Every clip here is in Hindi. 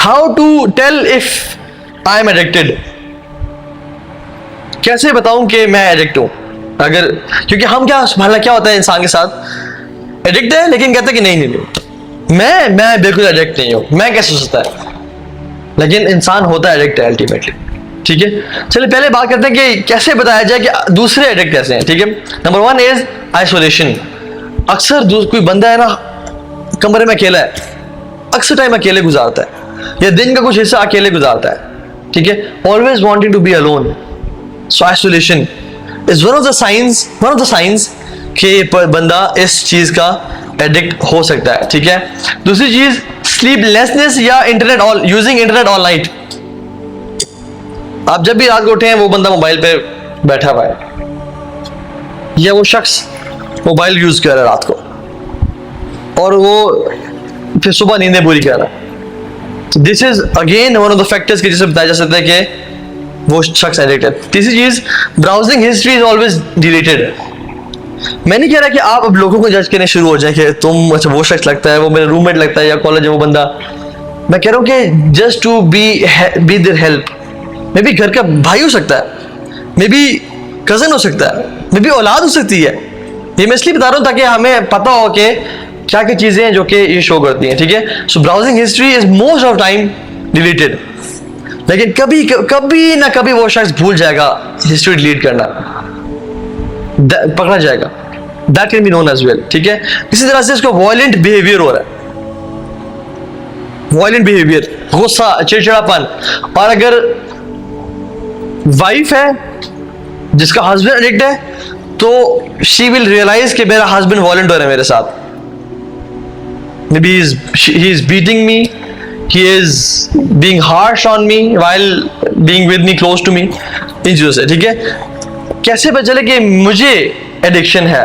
How to tell if I am addicted, कैसे बताऊं कि मैं एडिक्ट हूं? अगर, क्योंकि हम क्या भला क्या होता है इंसान के साथ, एडिक्ट है लेकिन कहते हैं कि नहीं नहीं नहीं, मैं बिल्कुल एडिक्ट नहीं हूं, मैं कैसे हो सकता है, लेकिन इंसान होता है एडिक्ट है अल्टीमेटली। ठीक है, चलिए पहले बात करते हैं कि कैसे बताया जाए कि दूसरे एडिक्ट कैसे हैं। ठीक है, नंबर वन इज आइसोलेशन। अक्सर कोई बंदा है ना, कमरे में अकेला है, अक्सर टाइम अकेले गुजारता है या दिन का कुछ हिस्सा अकेले गुजारता है। ठीक है, always wanting to be alone. So isolation is one of the signs कि बंदा इस चीज का एडिक्ट हो सकता है। ठीक है, दूसरी चीज स्लीपलेसनेस या internet all using internet all night. आप जब भी रात को उठे हैं वो बंदा मोबाइल पे बैठा हुआ है, या वो शख्स मोबाइल यूज कर रहा है रात को और वो फिर सुबह नींदें पूरी कर रहा है। This is again one of the factors कि जिसे बताया जा सकता है कि वो शख्स एडिक्ट है। तीसरी चीज, browsing history is always deleted. मैं नहीं कह रहा कि आप अब लोगों को जज करने शुरू हो जाए कि तुम, अच्छा वो शख्स लगता है, वो मेरा रूममेट लगता है या कॉलेज है वो बंदा। मैं कह रहा हूँ कि just to be there help. Maybe घर का भाई हो सकता है, मे बी कजन हो सकता है, मे बी औलाद हो सकती है। ये मैं इसलिए बता रहा हूँ ताकि हमें पता हो कि क्या क्या चीजें हैं जो कि ये शो करती हैं। ठीक है, so browsing history is most of time deleted, लेकिन कभी कभी ना कभी वो शख्स भूल जाएगा हिस्ट्री डिलीट करना, पकड़ा जाएगा। That can be known as well. ठीक है, इसी तरह से इसको वॉयलेंट बिहेवियर हो रहा है, वॉयलेंट बिहेवियर, गुस्सा, चिड़चिड़ापन। और अगर वाइफ है जिसका हस्बैंड एडिक्ट है तो शी विल रियलाइज कि मेरा हस्बैंड वॉयलेंट हो रहा है मेरे साथ। May be he is beating me, he is being harsh on me while being with me, close to me, इन चीजों से। ठीक है, कैसे पता चले कि मुझे एडिक्शन है,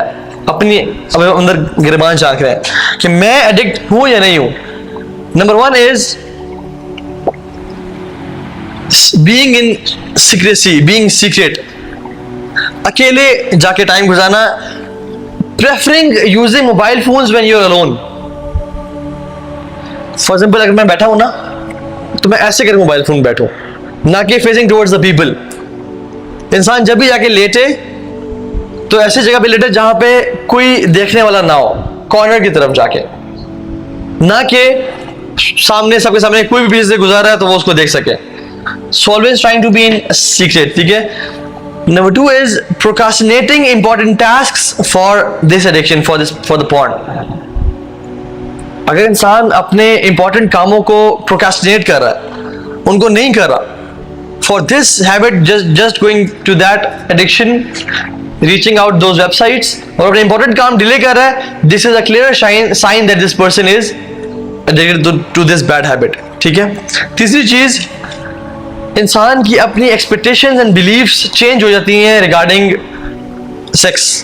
अपनी अब अंदर गिरबान झांक रहे हैं कि मैं एडिक्ट हूं या नहीं हूं। Number one is being in secrecy, being secret, अकेले जाके टाइम गुजारना, preferring using mobile phones when you are alone. For example, अगर मैं बैठा हूं ना तो मैं ऐसे करके मोबाइल फोन बैठूं, ना कि फेसिंग टुवर्ड्स द पीपल। इंसान जब भी जाके लेटे तो ऐसी जगह पे लेटे जहां पे कोई देखने वाला ना हो, कॉर्नर की तरफ जाके, ना कि सामने, सबके सामने कोई भी बीच से गुजर रहा है तो वो उसको देख सके। So always trying to be in secret. ठीक है, number two is procrastinating important tasks for this addiction, for the porn. अगर इंसान अपने इंपॉर्टेंट कामों को प्रोक्रास्टिनेट कर रहा है, उनको नहीं कर रहा, for this habit, just going to that addiction, reaching out those websites, और अपने इंपॉर्टेंट काम डिले कर रहा है, this is a clear sign that this person is addicted to this bad habit. ठीक है, तीसरी चीज, इंसान की अपनी एक्सपेक्टेशंस एंड बिलीव्स चेंज हो जाती हैं रिगार्डिंग सेक्स।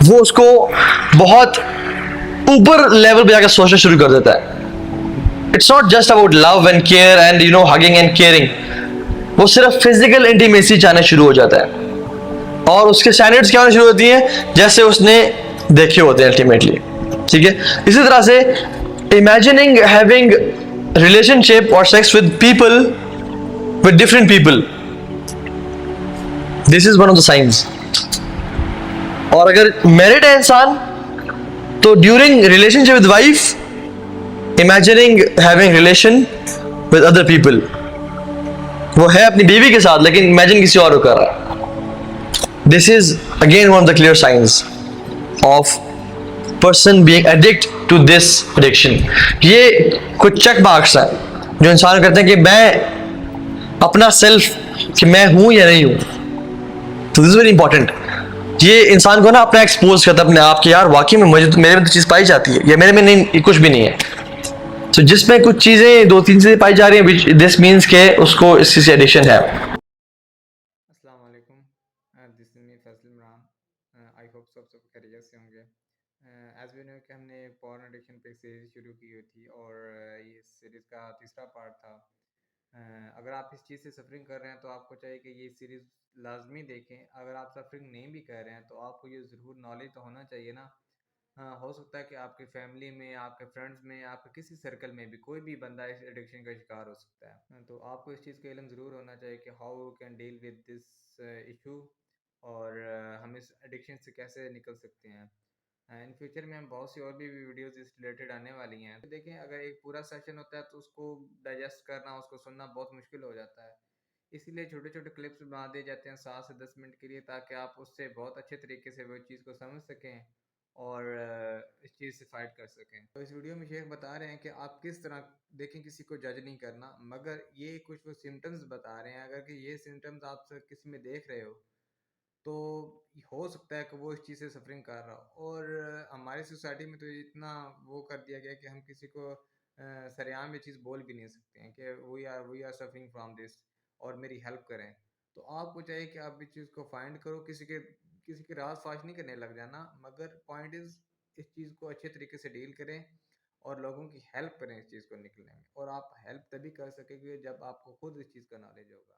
वो उसको बहुत ऊपर लेवल पे जाकर सोचना शुरू कर देता है। It's not just about love and care and hugging and caring, वो सिर्फ फिजिकल इंटीमेसी चाहना शुरू हो जाता है, और उसके स्टैंडर्ड्स क्या होने शुरू होती हैं जैसे उसने देखे होते हैं अल्टीमेटली। ठीक है, इसी तरह से इमेजिनिंग हैविंग रिलेशनशिप और sex with people, with different people, this is one of the science. और अगर मैरिड है इंसान तो during relationship with wife, imagining having relation with other people, वो है अपनी बीवी के साथ लेकिन इमेजिन किसी और को कर रहा है। This is again one of the clear signs of person being addict to this addiction. ये कुछ चेक बॉक्स है जो इंसान करते हैं कि मैं अपना सेल्फ, कि मैं हूं या नहीं हूं। तो दिस इज वेरी इंपॉर्टेंट। ये इंसान को ना अपना एक्सपोज करता है अपने आप, कि यार वाकई में मुझे, मेरे में तो चीज पाई जाती है, या मेरे में नहीं, कुछ भी नहीं है। तो जिसमें कुछ चीजें, दो तीन चीजें पाई जा रही हैं, दिस मीन्स के उसको इस चीज से एडिक्शन है। अस्सलाम वालेकुम। This is me Faisal Imran. I hope सब खैरियत से होंगे। एज वी नो कि हमने पॉर्न एडिक्शन पे एक सीरीज़ शुरू की हुई थी, और ये सीरीज़ का तीसरा पार्ट था। अगर आप इस चीज़ से सफरिंग कर रहे हैं तो आपको चाहिए कि ये सीरीज़ लाजमी देखें। अगर आप सफरिंग नहीं भी कर रहे हैं तो आपको ये ज़रूर नॉलेज तो होना चाहिए ना हो सकता है कि आपकी फैमिली में, आपके फ्रेंड्स में, आपके किसी सर्कल में भी कोई भी बंदा इस एडिक्शन का शिकार हो सकता है। तो आपको इस चीज़ का इल्म ज़रूर होना चाहिए कि how you can deal with this issue, और हम इस एडिक्शन से कैसे निकल सकते हैं। इन फ्यूचर में हम बहुत सी और भी वीडियोज़ इस रिलेटेड आने वाली हैं। तो देखें, अगर एक पूरा सेशन होता है तो उसको डाइजेस्ट करना, उसको सुनना बहुत मुश्किल हो जाता है। इसीलिए छोटे-छोटे क्लिप्स बना दिए जाते हैं 7 से 10 मिनट के लिए, ताकि आप उससे बहुत अच्छे तरीके से वो चीज़ को समझ सकें और इस चीज़ से फ़ाइट कर सकें। तो इस वीडियो में शेख बता रहे हैं कि आप किस तरह, देखें, किसी को जज नहीं करना, मगर ये कुछ वो सिम्पटम्स बता रहे हैं। अगर कि ये सिम्पटम्स आप किसी में देख रहे हो, तो हो सकता है कि वो इस चीज़ से सफ़रिंग कर रहा हो। और हमारी सोसाइटी में तो इतना वो कर दिया गया है कि हम किसी को सरेआम ये चीज़ बोल भी नहीं सकते हैं कि we are suffering from this और मेरी हेल्प करें। तो आपको चाहिए कि आप इस चीज़ को फाइंड करो, किसी के राज़ फ़ाश नहीं करने लग जाना, मगर पॉइंट इज़ इस चीज़ को अच्छे तरीके से डील करें और लोगों की हेल्प करें इस चीज़ को निकलने में। और आप हेल्प तभी कर सकेंगे जब आपको खुद इस चीज़ का नॉलेज होगा।